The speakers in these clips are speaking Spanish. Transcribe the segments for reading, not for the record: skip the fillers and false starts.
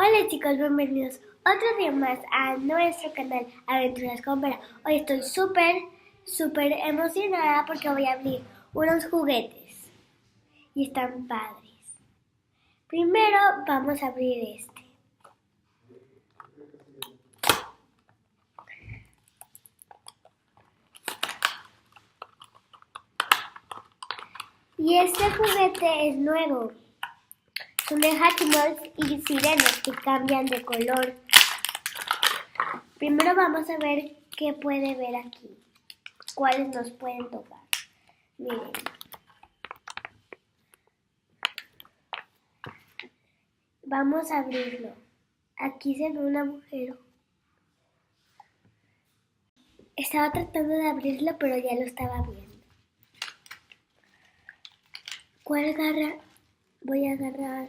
Hola chicos, bienvenidos otro día más a nuestro canal Aventuras con Vera. Hoy estoy súper emocionada porque voy a abrir unos juguetes y están padres. Primero vamos a abrir este. Y este juguete es nuevo. Son de Hatchimals y sirenas que cambian de color. Primero vamos a ver qué puede ver aquí. Cuáles nos pueden tocar. Miren. Vamos a abrirlo. Aquí se ve un agujero. Estaba tratando de abrirlo, pero ya lo estaba viendo. ¿Cuál garra? Voy a agarrar.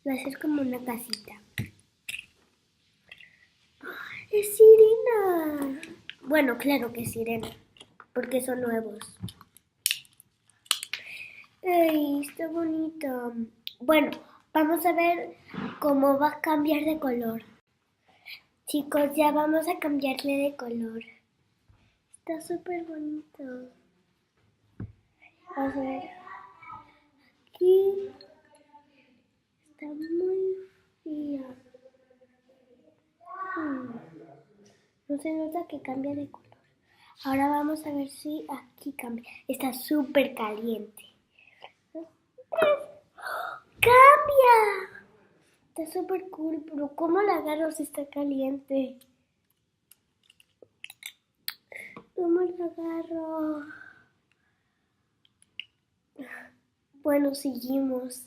Va a ser como una casita. ¡Es sirena! Bueno, claro que es sirena, porque son nuevos. ¡Ay, está bonito! Bueno, vamos a ver cómo va a cambiar de color. Chicos, ya vamos a cambiarle de color. Está súper bonito. Vamos a ver. Aquí está muy fría. No se nota que cambia de color. Ahora vamos a ver si aquí cambia. Está súper caliente. ¡Cambia! Está súper cool, pero ¿cómo la agarro si está caliente? ¿Cómo la agarro? Bueno, seguimos.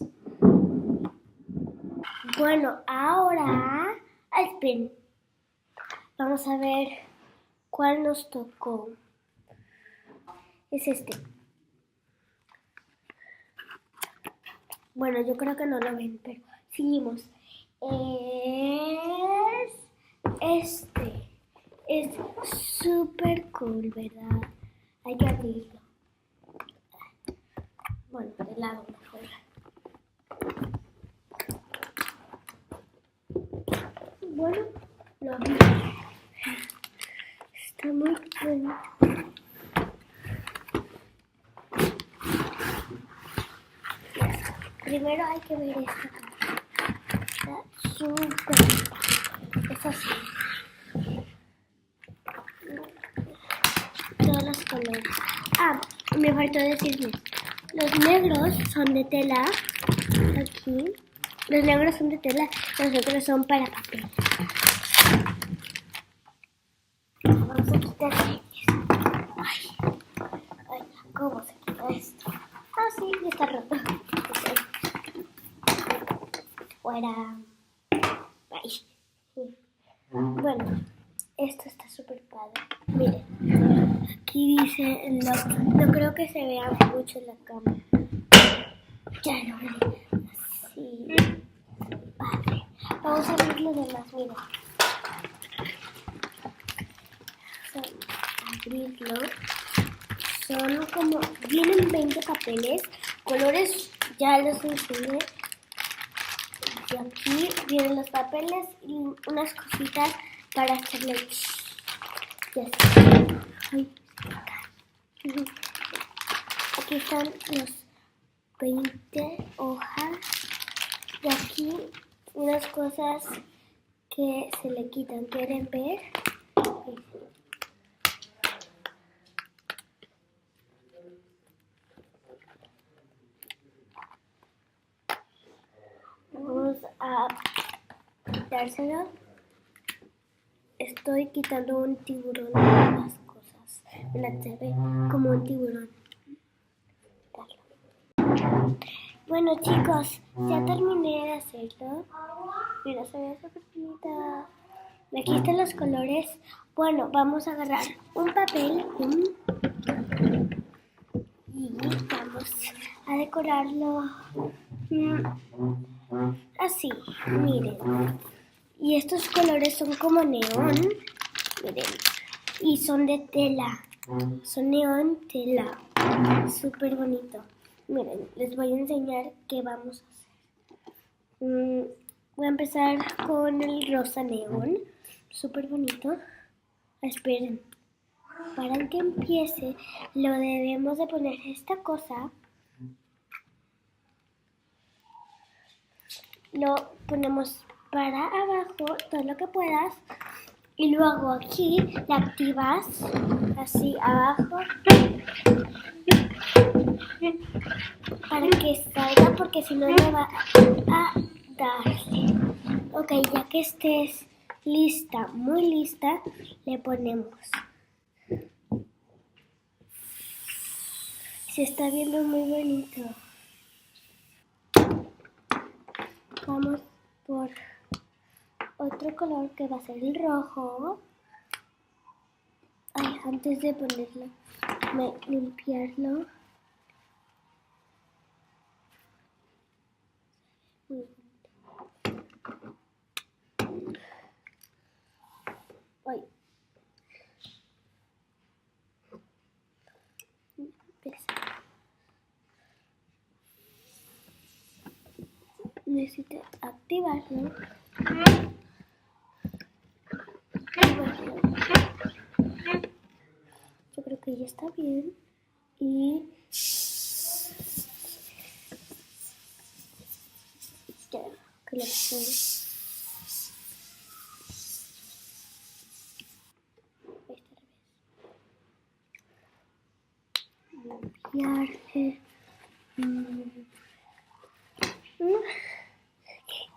Bueno, ahora... esperen. Vamos a ver cuál nos tocó. Es este. Bueno, yo creo que no lo ven, pero seguimos. Es este. Es súper cool, ¿verdad? Hay que abrirlo. Bueno, de lado mejor. Bueno, lo abrí. Está muy bueno. Primero hay que ver esta cara. Está súper. Es así. Todos los colores. Me faltó decirles. Los negros son de tela. Aquí. Los negros son de tela. Los otros son para papel. Vamos a quitar Ay, ¿cómo se quita esto? Sí, ya está roto. Fuera. Ay. Bueno, esto está súper padre. Miren, aquí dice no creo que se vea mucho en la cámara. Ya lo veré. Así. Padre. Vamos a abrir los demás, miren. Abrirlo. Son como, vienen 20 papeles, colores, ya los enseñé. Y aquí vienen los papeles y unas cositas para hacerle. Ya está. Ay, aquí están los 20 hojas. Y aquí unas cosas que se le quitan. ¿Quieren ver? Vamos a quitárselo. Estoy quitando un tiburón de las cosas. Se ve como un tiburón. Bueno chicos, ya terminé de hacerlo. Mira, se ve súper bonita. Aquí están los colores. Bueno, vamos a agarrar un papel y vamos a decorarlo así, miren. Y estos colores son como neón. Miren. Y son de tela. Son neón tela. Súper bonito. Miren, les voy a enseñar qué vamos a hacer. Voy a empezar con el rosa neón. Súper bonito. Esperen. Para que empiece, lo debemos de poner esta cosa. Lo ponemos para abajo, todo lo que puedas. Y luego aquí la activas, así abajo, para que salga, porque si no, no va a darle. Ok, ya que estés lista, muy lista, le ponemos. Se está viendo muy bonito. Vamos por otro color que va a ser el rojo. Ay, antes de ponerlo, limpiarlo. Ay. Necesito activarlo. Yo creo que ya está bien. Y ya, que lo pongo. Limpiarle.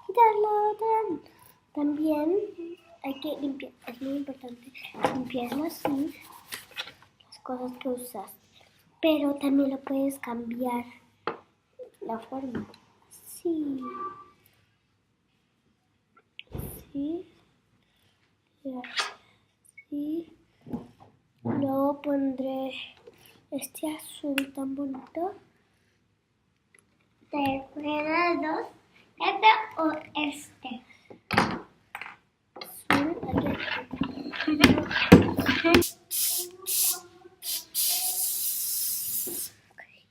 Quitarlo también hay que limpiar, es muy importante limpiarlo así, las cosas que usas, pero también lo puedes cambiar la forma, así, así, y así. Luego pondré este azul tan bonito. ¿Te dos? ¿Este o este?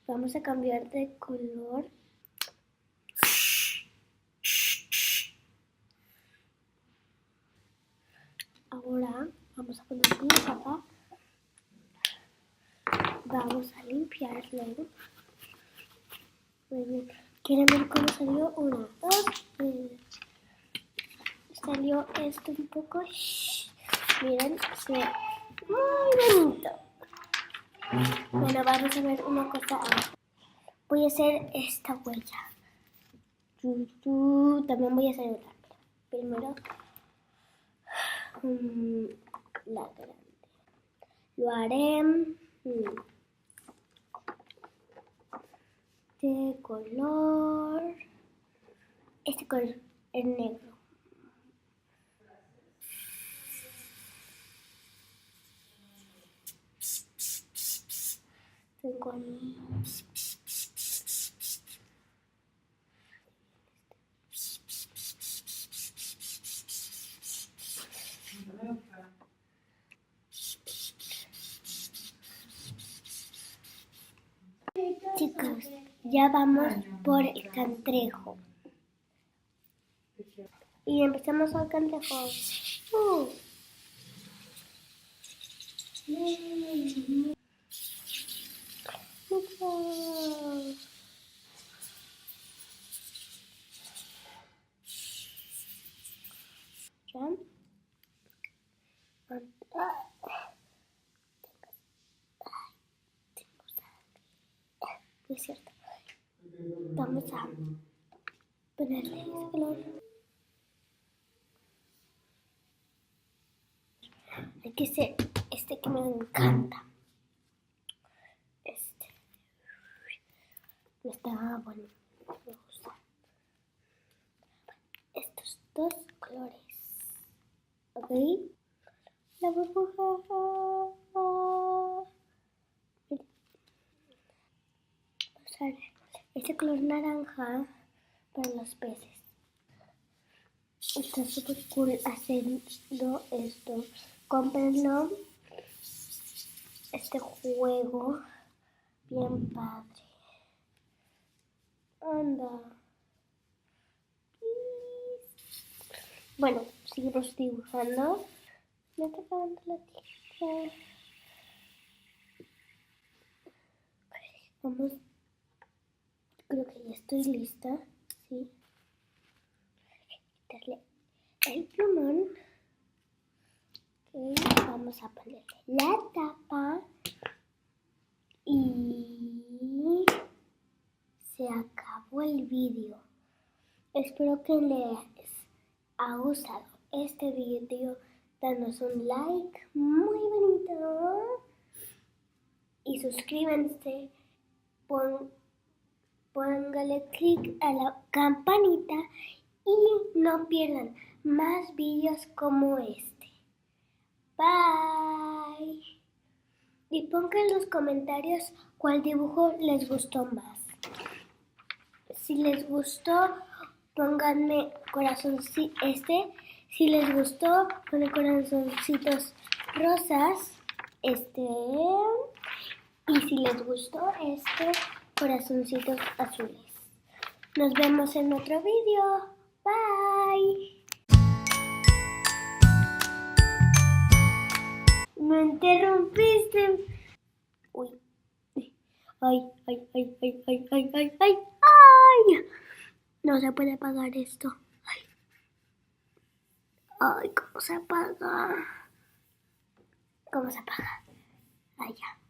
Vamos a cambiar de color. Ahora vamos a poner una capa. Vamos a limpiarlo. Muy bien. ¿Quieren ver cómo salió? 1, 2, 3. Salió esto un poco. Miren, se ve muy bonito. Bueno, vamos a ver una cosa ahora. Voy a hacer esta huella. También voy a hacer otra. Primero, la grande. Lo haré de color. Este color es negro. Tengo Chicos, ya vamos por el cangrejo. Y empezamos al cangrejo. ¿Ya? Es cierto. Vamos a ponerle ese color. Hay que ser este que me encanta. Este. Está bueno. Me gusta. Estos dos colores. ¿Ok? La burbuja. Usar este color naranja para los peces. Está súper cool haciendo esto cómprenlo. Este juego, bien padre. Anda. Bueno, seguimos dibujando. Me está acabando la tinta. Vamos. Creo que ya estoy lista. Sí. Quitarle el plumón. Ok, vamos a ponerle la tapa. Y se acabó el vídeo. Espero que les haya gustado este vídeo. Danos un like muy bonito. Y suscríbanse. Póngale clic a la campanita y no pierdan más vídeos como este. Bye. Y pongan en los comentarios cuál dibujo les gustó más. Si les gustó, pónganme corazoncito Si les gustó, ponen corazoncitos rosas. Y si les gustó corazoncitos azules. Nos vemos en otro vídeo. Bye. Me interrumpiste. Uy. Ay. Ay. No se puede apagar esto. Ay, ¿cómo se apaga? ¿Cómo se apaga? Ay, ya.